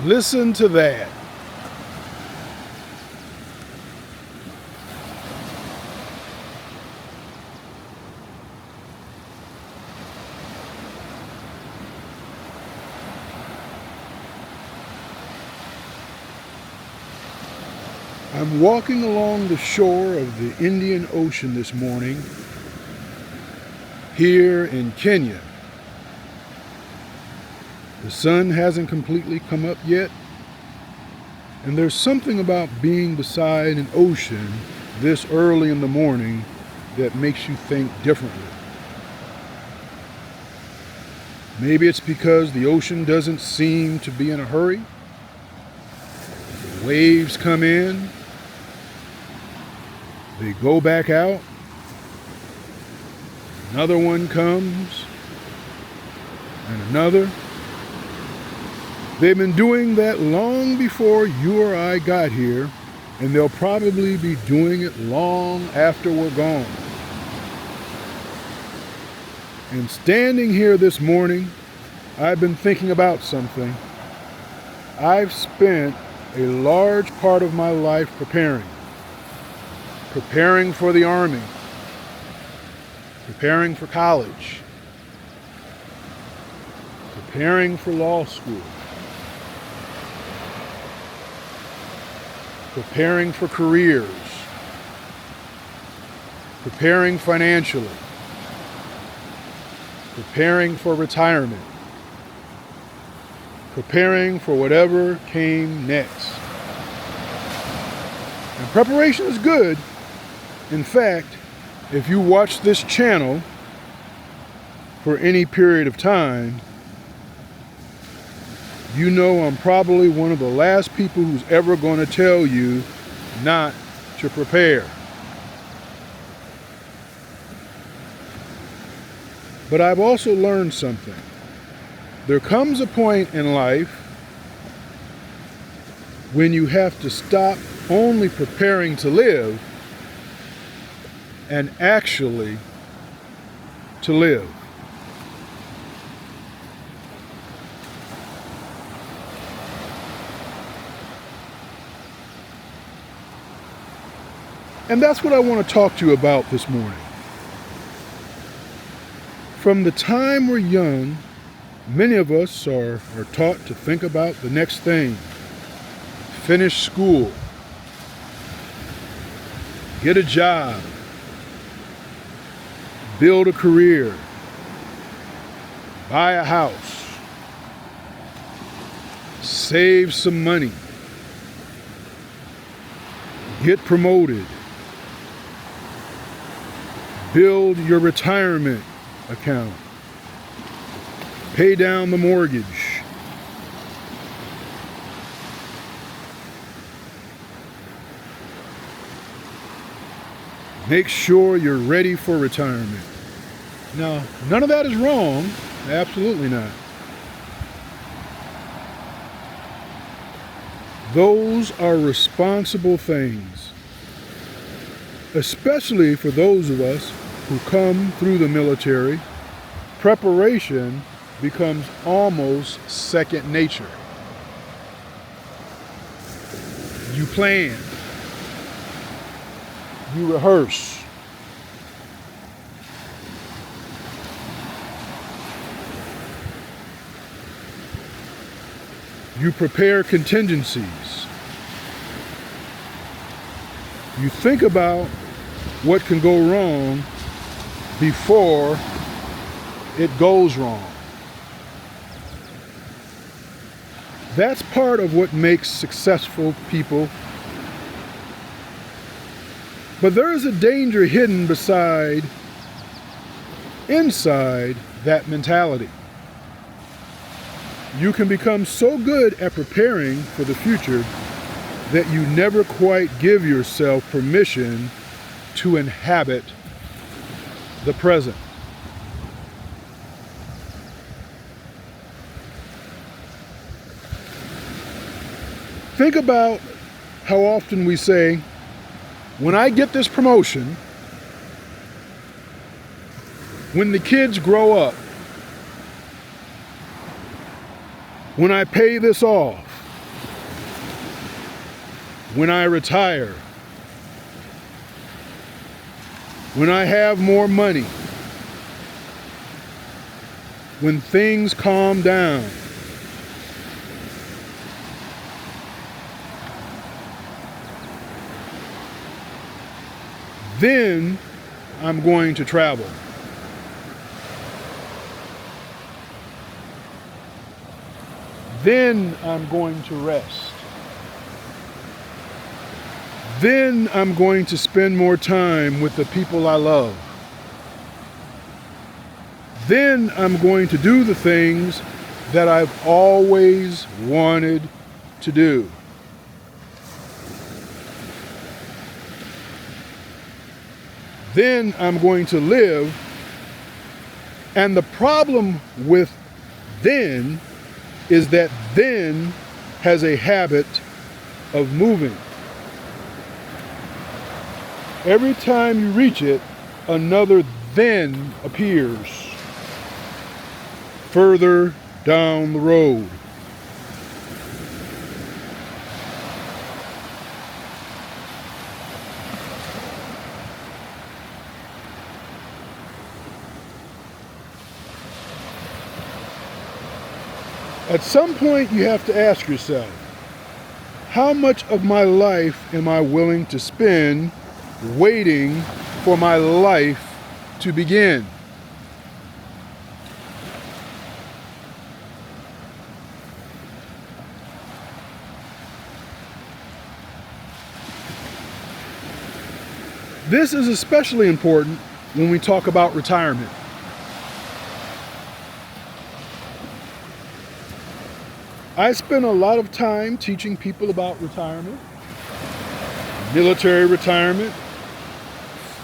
Listen to that. I'm walking along the shore of the Indian Ocean this morning here in Kenya. The sun hasn't completely come up yet, and there's something about being beside an ocean this early in the morning that makes you think differently. Maybe it's because the ocean doesn't seem to be in a hurry. The waves come in, they go back out, another one comes, and another. They've been doing that long before you or I got here, and they'll probably be doing it long after we're gone. And standing here this morning, I've been thinking about something. I've spent a large part of my life preparing for the Army, preparing for college, preparing for law school, preparing for careers, preparing financially, preparing for retirement, preparing for whatever came next. And preparation is good. In fact, if you watch this channel for any period of time, you know I'm probably one of the last people who's ever going to tell you not to prepare. But I've also learned something. There comes a point in life when you have to stop only preparing to live and actually to live. And that's what I want to talk to you about this morning. From the time we're young, many of us are taught to think about the next thing. Finish school. Get a job. Build a career. Buy a house. Save some money. Get promoted. Build your retirement account. Pay down the mortgage. Make sure you're ready for retirement. Now, none of that is wrong. Absolutely not. Those are responsible things, especially for those of us who come through the military. Preparation becomes almost second nature. You plan. You rehearse. You prepare contingencies. You think about what can go wrong before it goes wrong. That's part of what makes successful people. But there is a danger hidden inside that mentality. You can become so good at preparing for the future that you never quite give yourself permission to inhabit the present. Think about how often we say, when I get this promotion, when the kids grow up, when I pay this off, when I retire, when I have more money, when things calm down, then I'm going to travel. Then I'm going to rest. Then I'm going to spend more time with the people I love. Then I'm going to do the things that I've always wanted to do. Then I'm going to live. And the problem with then is that then has a habit of moving. Every time you reach it, another then appears further down the road. At some point, you have to ask yourself, how much of my life am I willing to spend waiting for my life to begin? This is especially important when we talk about retirement. I spend a lot of time teaching people about retirement, military retirement,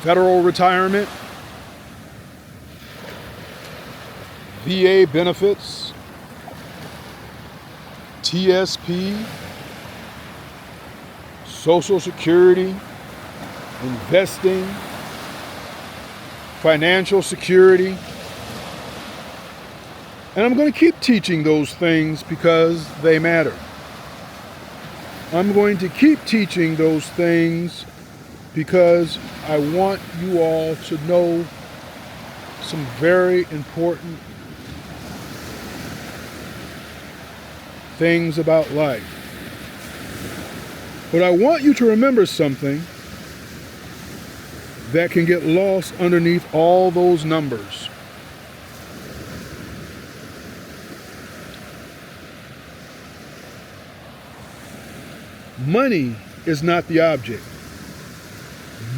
federal retirement, VA benefits, TSP, Social Security, investing, financial security. And I'm going to keep teaching those things because they matter. I'm going to keep teaching those things because I want you all to know some very important things about life. But I want you to remember something that can get lost underneath all those numbers. Money is not the object.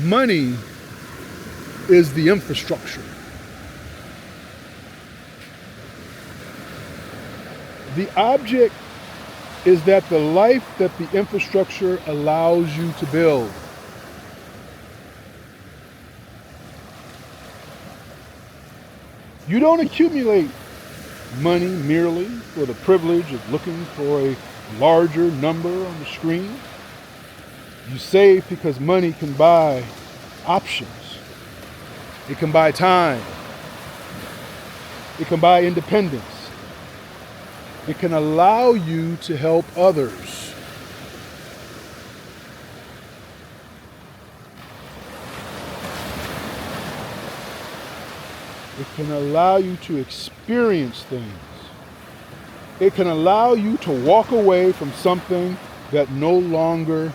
Money is the infrastructure. The object is that the life that the infrastructure allows you to build. You don't accumulate money merely for the privilege of looking for a larger number on the screen. You save because money can buy options. It can buy time. It can buy independence. It can allow you to help others. It can allow you to experience things. It can allow you to walk away from something that no longer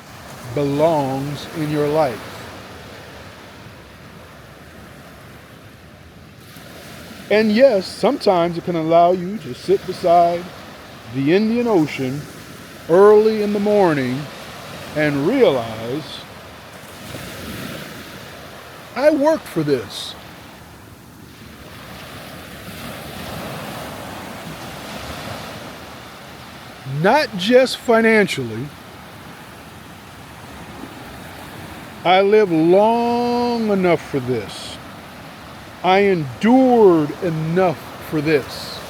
belongs in your life. And yes, sometimes it can allow you to sit beside the Indian Ocean early in the morning and realize, I worked for this. Not just financially. I lived long enough for this. I endured enough for this.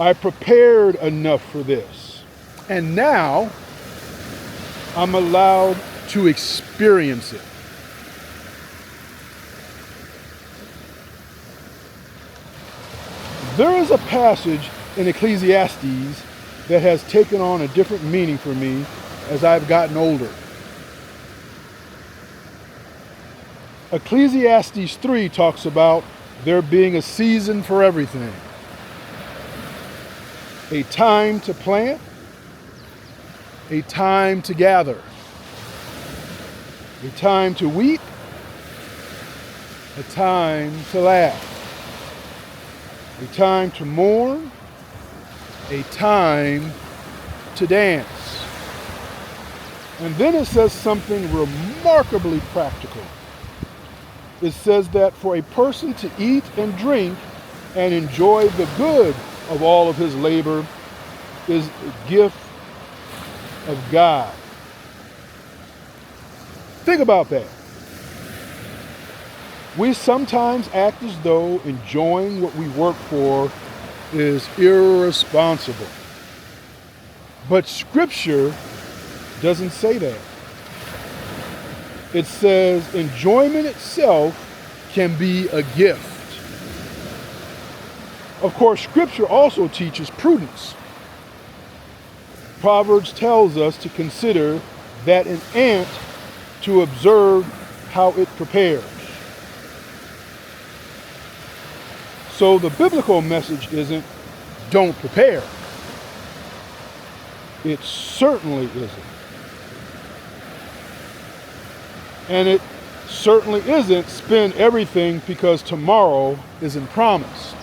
I prepared enough for this. And now I'm allowed to experience it. There is a passage in Ecclesiastes that has taken on a different meaning for me as I've gotten older. Ecclesiastes 3 talks about there being a season for everything. A time to plant, a time to gather, a time to weep, a time to laugh, a time to mourn, a time to dance. And then it says something remarkably practical. It says that for a person to eat and drink and enjoy the good of all of his labor is a gift of God. Think about that. We sometimes act as though enjoying what we work for is irresponsible. But Scripture doesn't say that. It says enjoyment itself can be a gift. Of course, Scripture also teaches prudence. Proverbs tells us to consider that an ant to observe how it prepares. So the biblical message isn't don't prepare. It certainly isn't. And it certainly isn't spend everything because tomorrow isn't promised.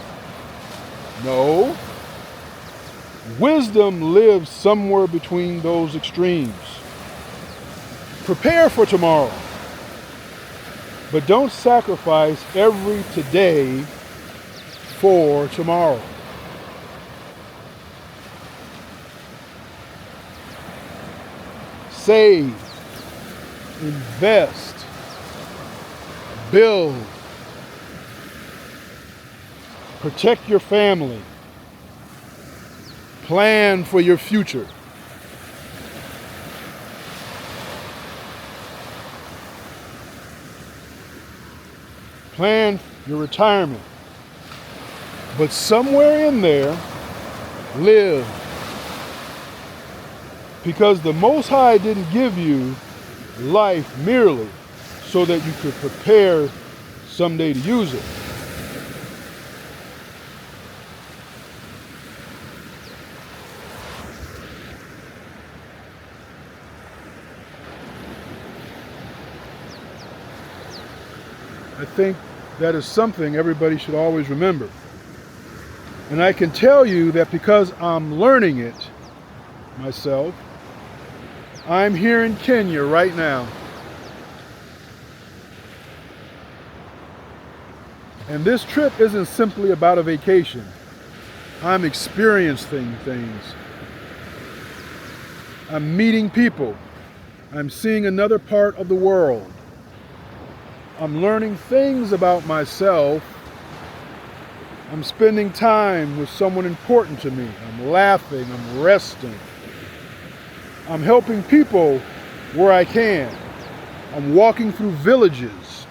No. Wisdom lives somewhere between those extremes. Prepare for tomorrow, but don't sacrifice every today for tomorrow. Save, invest, build, protect your family, plan for your future. Plan your retirement. But somewhere in there, live. Because the Most High didn't give you life merely so that you could prepare someday to use it. I think that is something everybody should always remember. And I can tell you that because I'm learning it myself, I'm here in Kenya right now. And this trip isn't simply about a vacation. I'm experiencing things. I'm meeting people. I'm seeing another part of the world. I'm learning things about myself. I'm spending time with someone important to me. I'm laughing, I'm resting. I'm helping people where I can. I'm walking through villages.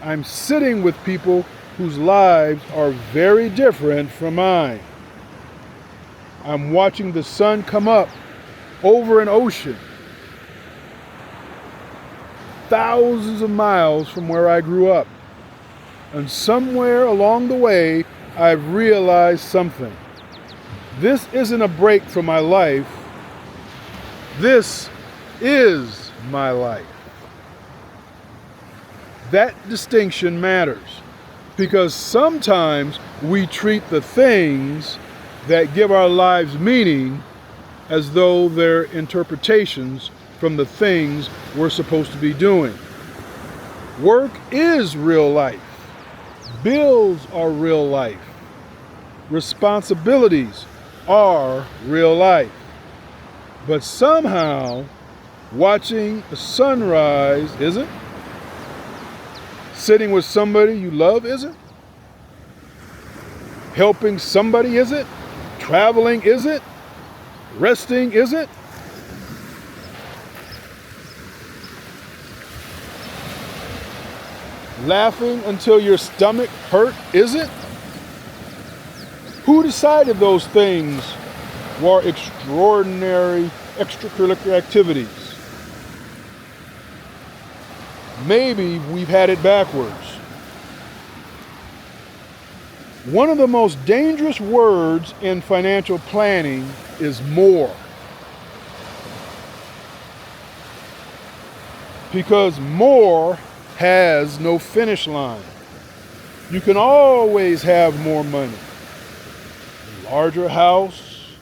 I'm sitting with people whose lives are very different from mine. I'm watching the sun come up over an ocean thousands of miles from where I grew up. And somewhere along the way, I've realized something. This isn't a break from my life. This is my life. That distinction matters because sometimes we treat the things that give our lives meaning as though they're interpretations from the things we're supposed to be doing. Work is real life. Bills are real life. Responsibilities are real life. But somehow, watching a sunrise isn't. Sitting with somebody you love isn't. Helping somebody isn't. Traveling isn't. Resting isn't. Laughing until your stomach hurt isn't. Who decided those things or extraordinary extracurricular activities. Maybe we've had it backwards. One of the most dangerous words in financial planning is more. Because more has no finish line. You can always have more money. A larger house,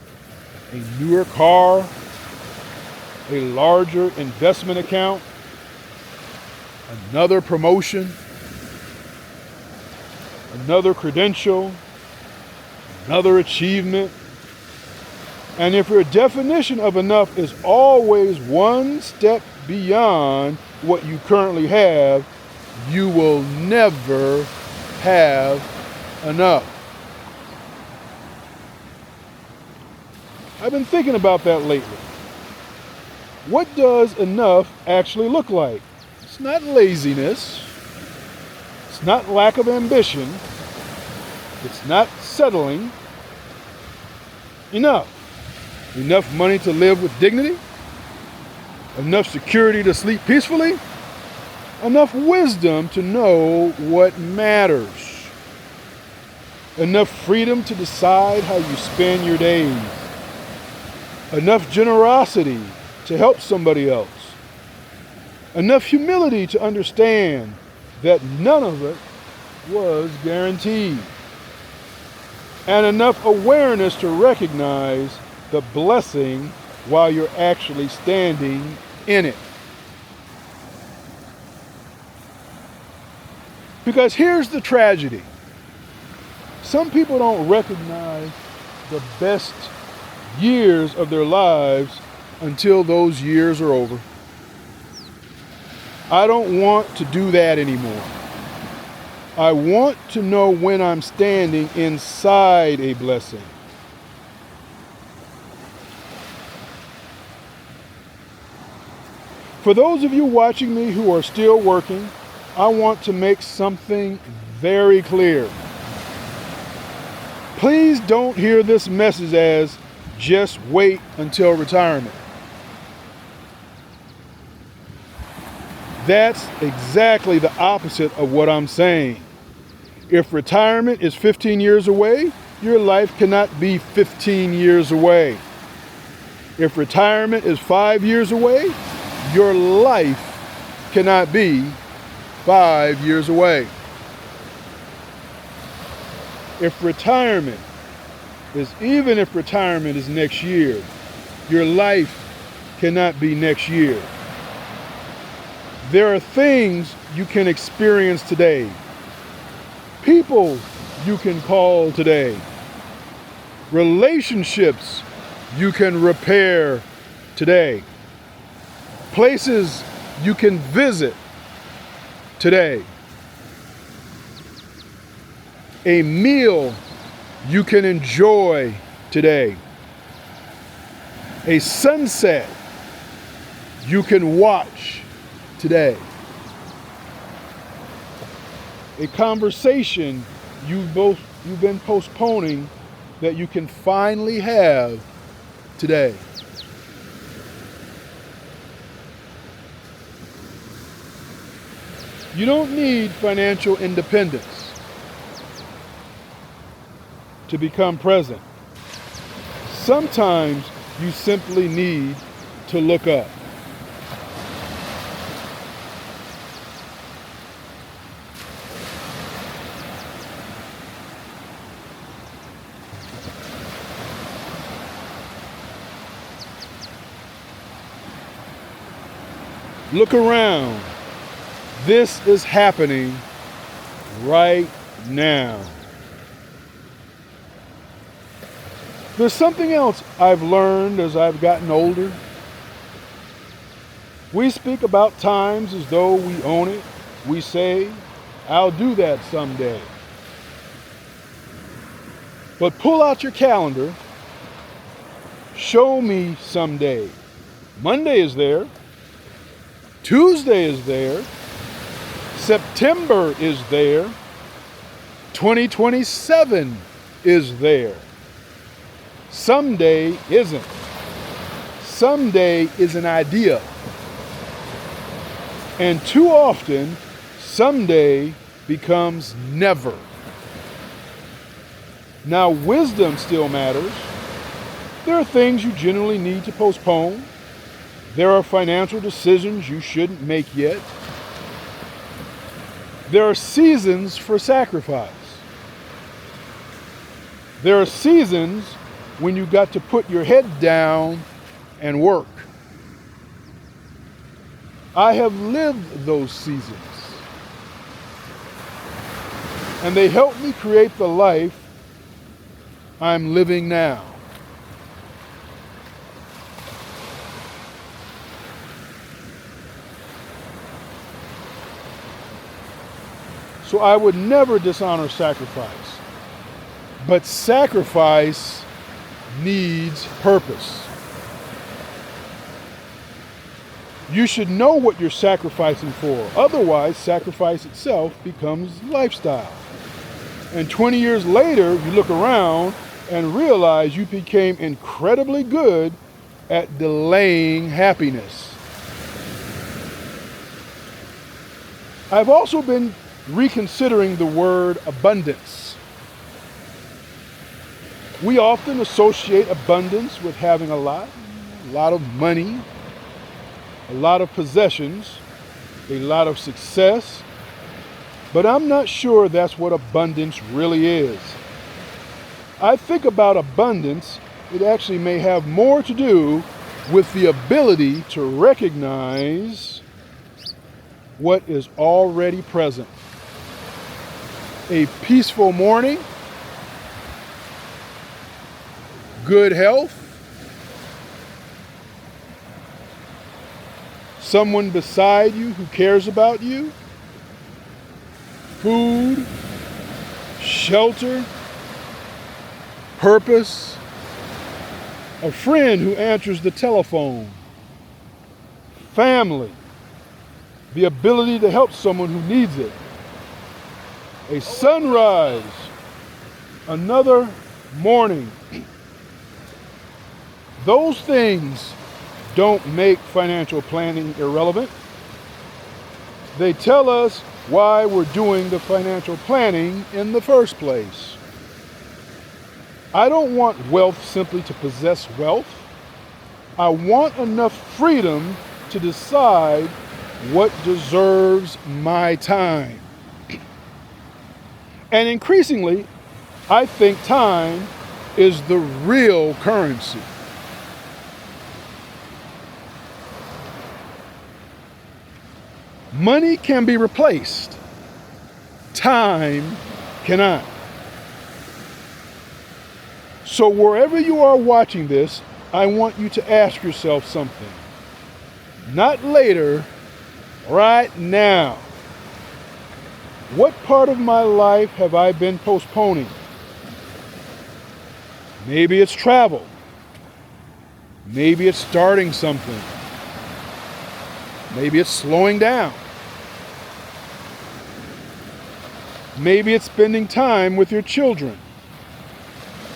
a newer car, a larger investment account, another promotion, another credential, another achievement. And if your definition of enough is always one step beyond what you currently have, you will never have enough. I've been thinking about that lately. What does enough actually look like? It's not laziness. It's not lack of ambition. It's not settling. Enough. Enough money to live with dignity. Enough security to sleep peacefully. Enough wisdom to know what matters. Enough freedom to decide how you spend your days. Enough generosity to help somebody else. Enough humility to understand that none of it was guaranteed. And enough awareness to recognize the blessing while you're actually standing in it. Because here's the tragedy. Some people don't recognize the best years of their lives until those years are over. I don't want to do that anymore. I want to know when I'm standing inside a blessing. For those of you watching me who are still working, I want to make something very clear. Please don't hear this message as just wait until retirement. That's exactly the opposite of what I'm saying. If retirement is 15 years away, your life cannot be 15 years away. If retirement is 5 years away, your life cannot be 5 years away. If retirement is next year, your life cannot be next year. There are things you can experience today, people you can call today, relationships you can repair today, places you can visit today, a meal you can enjoy today, a sunset you can watch today, a conversation you've been postponing that you can finally have today. You don't need financial independence to become present. Sometimes you simply need to look up. Look around. This is happening right now. There's something else I've learned as I've gotten older. We speak about times as though we own it. We say, I'll do that someday. But pull out your calendar. Show me someday. Monday is there. Tuesday is there. September is there. 2027 is there. Someday isn't. Someday is an idea. And too often, someday becomes never. Now, wisdom still matters. There are things you generally need to postpone. There are financial decisions you shouldn't make yet. There are seasons for sacrifice. There are seasons when you got to put your head down and work. I have lived those seasons, and they helped me create the life I'm living now. So I would never dishonor sacrifice, but sacrifice needs purpose. You should know what you're sacrificing for. Otherwise, sacrifice itself becomes lifestyle. And 20 years later, you look around and realize you became incredibly good at delaying happiness. I've also been reconsidering the word abundance. We often associate abundance with having a lot of money, a lot of possessions, a lot of success, but I'm not sure that's what abundance really is. I think about abundance, it actually may have more to do with the ability to recognize what is already present. A peaceful morning, good health, someone beside you who cares about you, food, shelter, purpose, a friend who answers the telephone, family, the ability to help someone who needs it, a sunrise, another morning. Those things don't make financial planning irrelevant. They tell us why we're doing the financial planning in the first place. I don't want wealth simply to possess wealth. I want enough freedom to decide what deserves my time. And increasingly, I think time is the real currency. Money can be replaced. Time cannot. So wherever you are watching this, I want you to ask yourself something. Not later, right now. What part of my life have I been postponing? Maybe it's travel. Maybe it's starting something. Maybe it's slowing down. Maybe it's spending time with your children.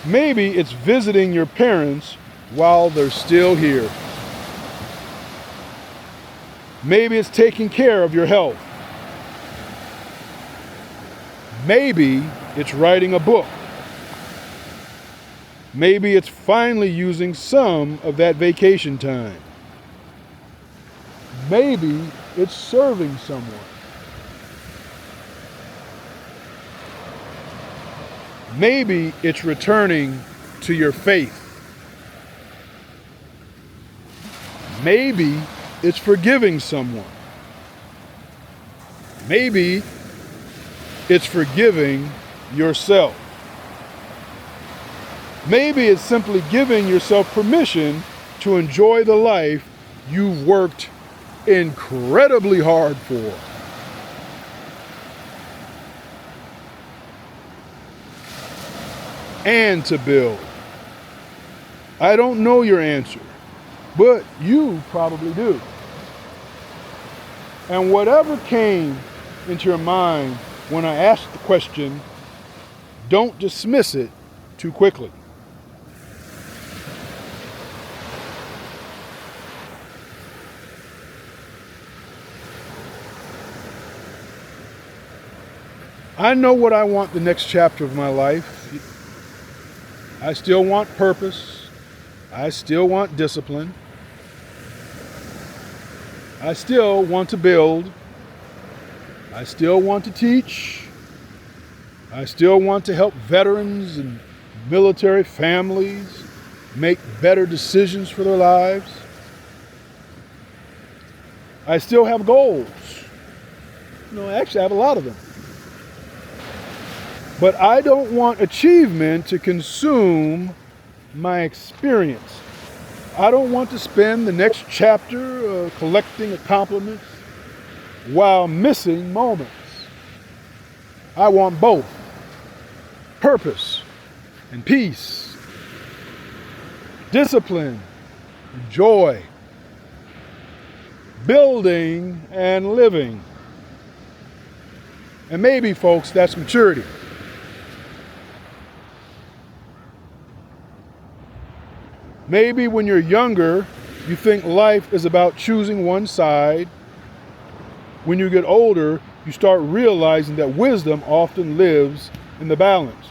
Maybe it's visiting your parents while they're still here. Maybe it's taking care of your health. Maybe it's writing a book. Maybe it's finally using some of that vacation time. Maybe it's serving someone. Maybe it's returning to your faith. Maybe it's forgiving someone. Maybe it's forgiving yourself. Maybe it's simply giving yourself permission to enjoy the life you've worked incredibly hard for. And to build. I don't know your answer, but you probably do. And whatever came into your mind when I asked the question, don't dismiss it too quickly. I know what I want the next chapter of my life. I still want purpose. I still want discipline. I still want to build. I still want to teach. I still want to help veterans and military families make better decisions for their lives. I still have goals. Actually, I have a lot of them. But I don't want achievement to consume my experience. I don't want to spend the next chapter collecting accomplishments while missing moments. I want both purpose and peace, discipline and joy, building and living. And maybe, folks, that's maturity. Maybe when you're younger, you think life is about choosing one side. When you get older, you start realizing that wisdom often lives in the balance.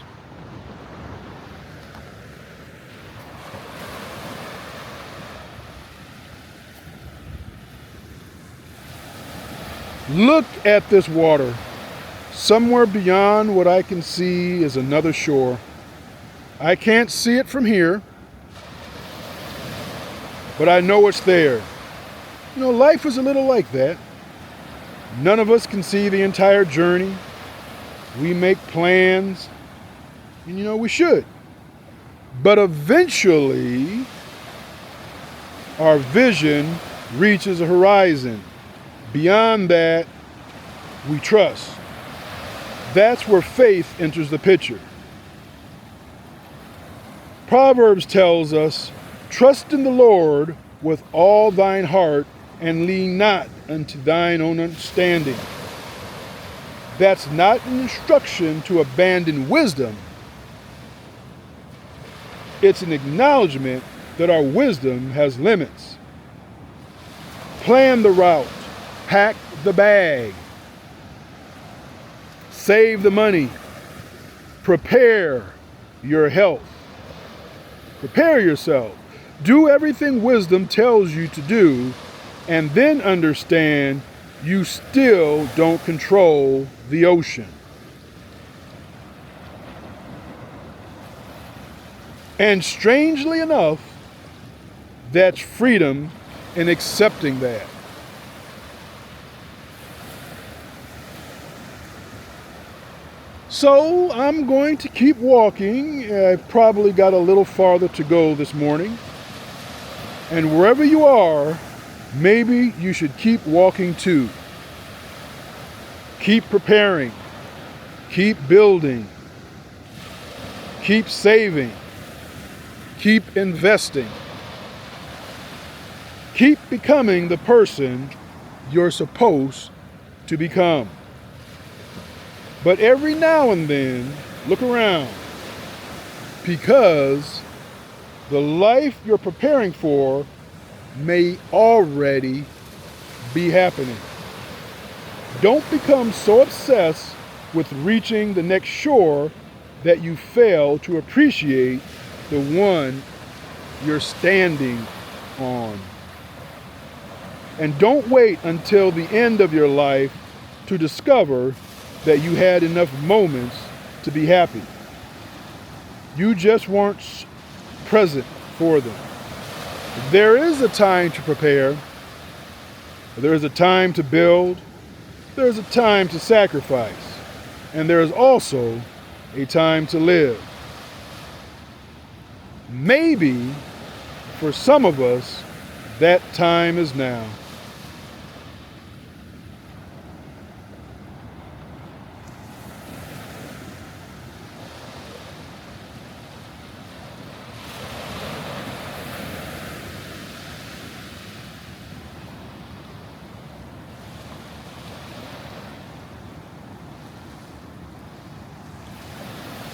Look at this water. Somewhere beyond what I can see is another shore. I can't see it from here, but I know it's there. Life is a little like that. None of us can see the entire journey. We make plans, and we should. But eventually, our vision reaches a horizon. Beyond that, we trust. That's where faith enters the picture. Proverbs tells us, trust in the Lord with all thine heart, and lean not unto thine own understanding. That's not an instruction to abandon wisdom. It's an acknowledgement that our wisdom has limits. Plan the route, pack the bag, save the money, prepare your health, prepare yourself. Do everything wisdom tells you to do, and then understand you still don't control the ocean. And strangely enough, that's freedom in accepting that. So I'm going to keep walking. I've probably got a little farther to go this morning. And wherever you are, maybe you should keep walking too. Keep preparing. Keep building. Keep saving. Keep investing. Keep becoming the person you're supposed to become. But every now and then, look around, because the life you're preparing for may already be happening. Don't become so obsessed with reaching the next shore that you fail to appreciate the one you're standing on. And don't wait until the end of your life to discover that you had enough moments to be happy. You just weren't present for them. There is a time to prepare. There is a time to build. There is a time to sacrifice. And there is also a time to live. Maybe for some of us, that time is now.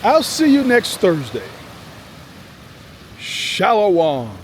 I'll see you next Thursday. Shalom.